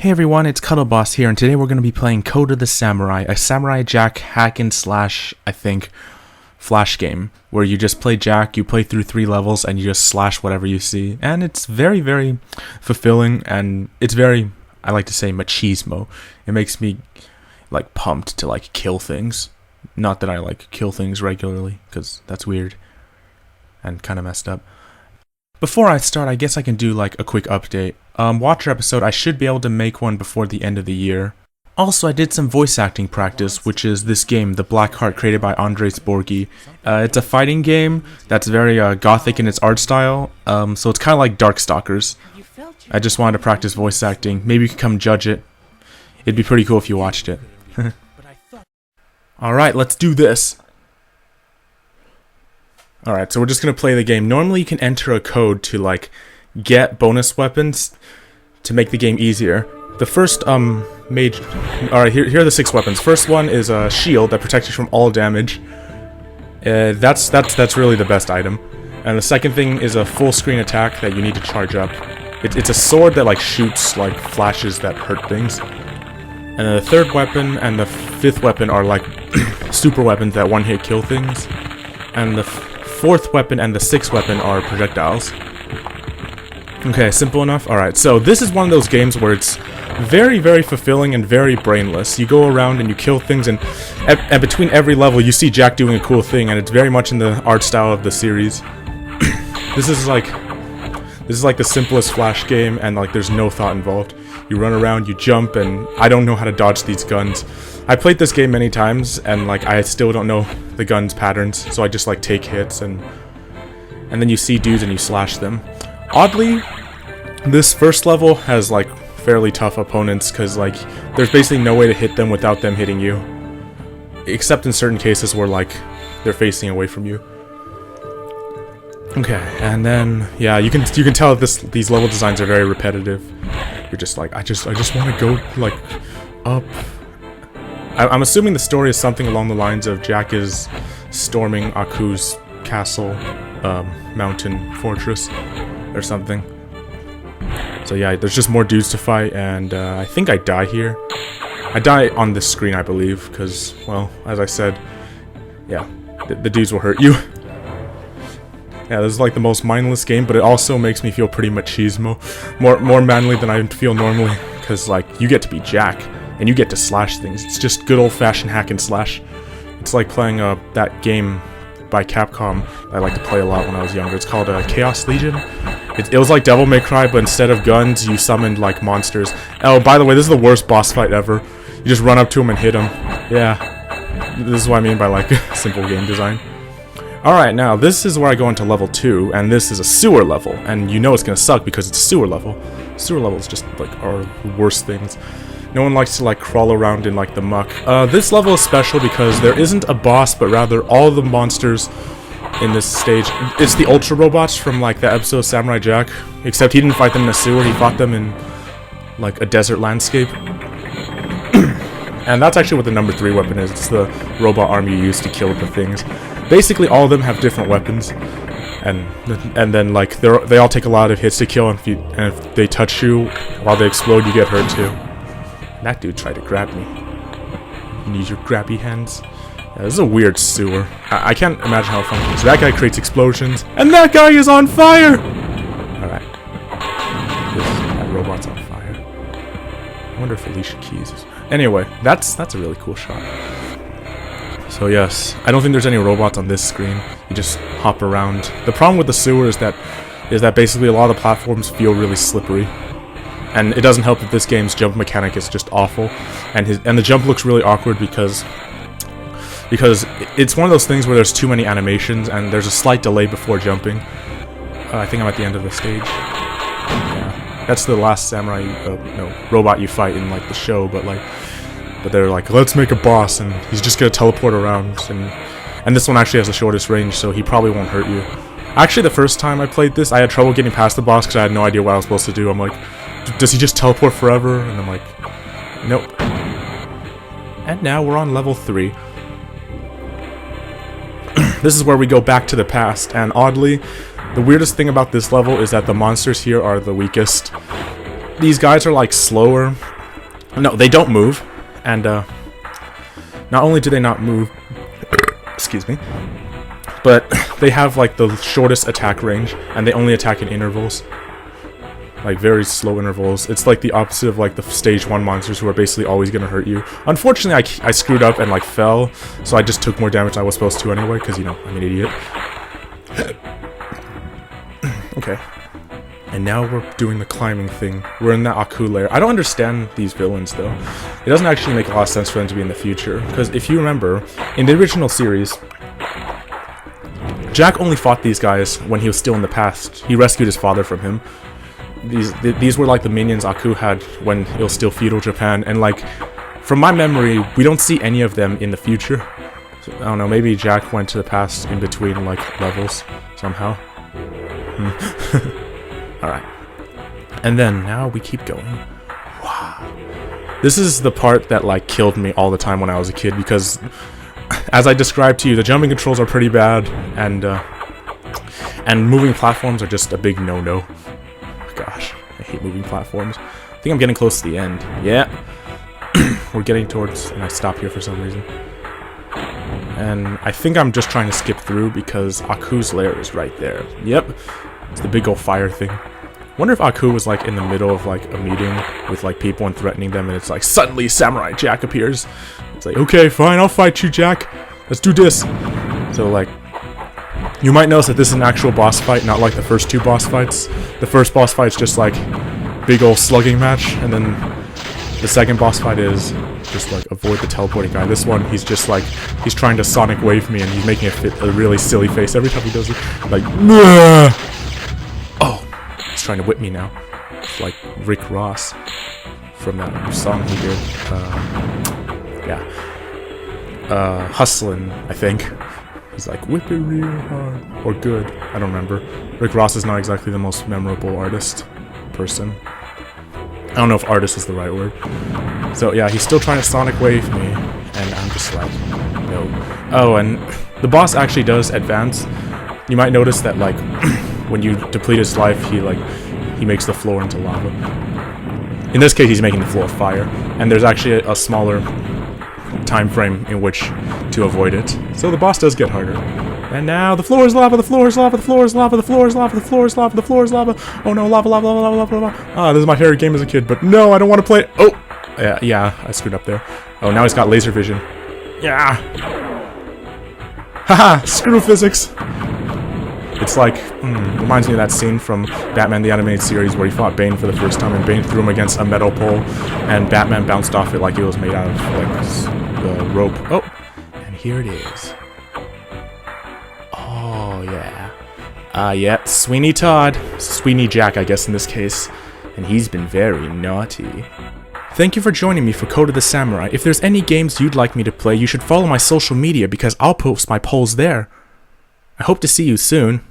Hey everyone, it's Cuttleboss here, and today we're going to be playing Code of the Samurai, a Samurai Jack hack and slash, I think, flash game, where you just play Jack, you play through 3 levels, and you just slash whatever you see, and it's very, very fulfilling, and it's very, I like to say, machismo. It makes me, like, pumped to, like, kill things. Not that I, like, kill things regularly, because that's weird, and kind of messed up. Before I start, I guess I can do like a quick update. Watcher episode, I should be able to make one before the end of the year. Also, I did some voice acting practice, which is this game, The Black Heart, created by Andres Borghi. It's a fighting game that's very gothic in its art style, so it's kind of like Darkstalkers. I just wanted to practice voice acting. Maybe you could come judge it. It'd be pretty cool if you watched it. Alright, let's do this. Alright, so we're just going to play the game. Normally you can enter a code to, like, get bonus weapons to make the game easier. The first, mage... Alright, here are the 6 weapons. First one is a shield that protects you from all damage. That's really the best item. And the second thing is a full screen attack that you need to charge up. It's a sword that, like, shoots, like, flashes that hurt things. And then the third weapon and the 5th weapon are, like, super weapons that one-hit kill things. And the 4th weapon and the 6th weapon are projectiles. Okay, simple enough? Alright, so this is one of those games where it's very, very fulfilling and very brainless. You go around and you kill things, and between every level you see Jack doing a cool thing, and it's very much in the art style of the series. This is like the simplest Flash game, and like there's no thought involved. You run around, you jump, and I don't know how to dodge these guns. I played this game many times, and like I still don't know the gun's patterns, so I just like take hits, and then you see dudes and you slash them. Oddly, this first level has like fairly tough opponents, because like there's basically no way to hit them without them hitting you, except in certain cases where like they're facing away from you. Okay, and then yeah, you can tell that these level designs are very repetitive. You're just like, I just want to go like up. I'm assuming the story is something along the lines of Jack is storming Aku's castle, mountain fortress, or something. So yeah, there's just more dudes to fight, and I think I die here. I die on this screen, I believe, because, well, as I said, yeah, the dudes will hurt you. Yeah, this is like the most mindless game, but it also makes me feel pretty machismo. More manly than I feel normally, because, like, you get to be Jack, and you get to slash things. It's just good old-fashioned hack and slash. It's like playing that game by Capcom that I like to play a lot when I was younger. It's called Chaos Legion. It was like Devil May Cry, but instead of guns, you summoned, like, monsters. Oh, by the way, this is the worst boss fight ever. You just run up to him and hit him. Yeah. This is what I mean by, like, simple game design. Alright, now, this is where I go into level 2, and this is a sewer level, and you know it's gonna suck because it's a sewer level. Sewer levels just, like, are the worst things. No one likes to, like, crawl around in, like, the muck. This level is special because there isn't a boss, but rather all the monsters in this stage. It's the Ultra Robots from, like, the episode of Samurai Jack, except he didn't fight them in a sewer, he fought them in, like, a desert landscape. And that's actually what the number 3 weapon is. It's the robot arm you use to kill the things. Basically, all of them have different weapons, and then like they all take a lot of hits to kill, and if they touch you while they explode, you get hurt too. That dude tried to grab me. You need your grabby hands. Yeah, this is a weird sewer. I can't imagine how fun it is. That guy creates explosions, and that guy is on fire. All right, that robot's on fire. I wonder if Alicia Keys is. Anyway, that's a really cool shot. So yes, I don't think there's any robots on this screen. You just hop around. The problem with the sewer is that basically a lot of the platforms feel really slippery, and it doesn't help that this game's jump mechanic is just awful, and the jump looks really awkward because it's one of those things where there's too many animations and there's a slight delay before jumping. I think I'm at the end of the stage. Yeah, that's the last samurai robot you fight in like the show, but they're like, let's make a boss, and he's just gonna teleport around, and this one actually has the shortest range, so he probably won't hurt you. Actually, the first time I played this, I had trouble getting past the boss because I had no idea what I was supposed to do. I'm like, does he just teleport forever? And I'm like, nope. And now we're on level 3. This is where we go back to the past, and oddly, the weirdest thing about this level is that the monsters here are the weakest. These guys are like slower, No, they don't move, and not only do they not move, excuse me, but they have like the shortest attack range, and they only attack in intervals. Like very slow intervals. It's like the opposite of like the stage 1 monsters who are basically always gonna hurt you. Unfortunately, I screwed up and like fell, so I just took more damage than I was supposed to anyway, because you know, I'm an idiot. Okay. And now we're doing the climbing thing. We're in that Aku lair. I don't understand these villains though. It doesn't actually make a lot of sense for them to be in the future, because if you remember, in the original series, Jack only fought these guys when he was still in the past. He rescued his father from him. These were like the minions Aku had when it was still feudal Japan, and like from my memory, we don't see any of them in the future. So, I don't know, maybe Jack went to the past in between like levels somehow. Alright. And then now we keep going. Wow. This is the part that like killed me all the time when I was a kid, because as I described to you, the jumping controls are pretty bad, and moving platforms are just a big no-no. Gosh, I hate moving platforms. I think I'm getting close to the end. Yeah. We're getting towards... And I stop here for some reason. And I think I'm just trying to skip through because Aku's lair is right there. Yep. It's the big old fire thing. Wonder if Aku was like in the middle of like a meeting with like people and threatening them, and it's like suddenly Samurai Jack appears. It's like, okay, fine, I'll fight you, Jack. Let's do this. So like... You might notice that this is an actual boss fight, not like the first 2 boss fights. The first boss fight's just like big old slugging match, and then the second boss fight is just like avoid the teleporting guy. This one, he's just like, he's trying to sonic wave me, and he's making a really silly face every time he does it. Like, Nah! Oh, he's trying to whip me now. It's like Rick Ross from that song he did. Hustlin', I think. He's like, whip it real hard. Or good. I don't remember. Rick Ross is not exactly the most memorable person. I don't know if artist is the right word. So yeah, he's still trying to sonic wave me, and I'm just like, no. Oh, and the boss actually does advance. You might notice that like, when you deplete his life, he makes the floor into lava. In this case, he's making the floor fire. And there's actually a smaller time frame in which to avoid it. So the boss does get harder. And now the floor is lava, the floor is lava, the floor is lava, the floor is lava, the floor is lava, the floor is lava. Oh no, lava, lava, lava, lava, lava, lava. Ah, this is my favorite game as a kid, but no, I don't want to play it. Oh! Yeah, I screwed up there. Oh, now he's got laser vision. Yeah! Haha, screw physics! It's like, reminds me of that scene from Batman the Animated Series where he fought Bane for the first time, and Bane threw him against a metal pole, and Batman bounced off it like it was made out of, like, the rope. Oh! And here it is. Oh, yeah. Yeah, Sweeney Todd. Sweeney Jack, I guess, in this case. And he's been very naughty. Thank you for joining me for Code of the Samurai. If there's any games you'd like me to play, you should follow my social media because I'll post my polls there. I hope to see you soon.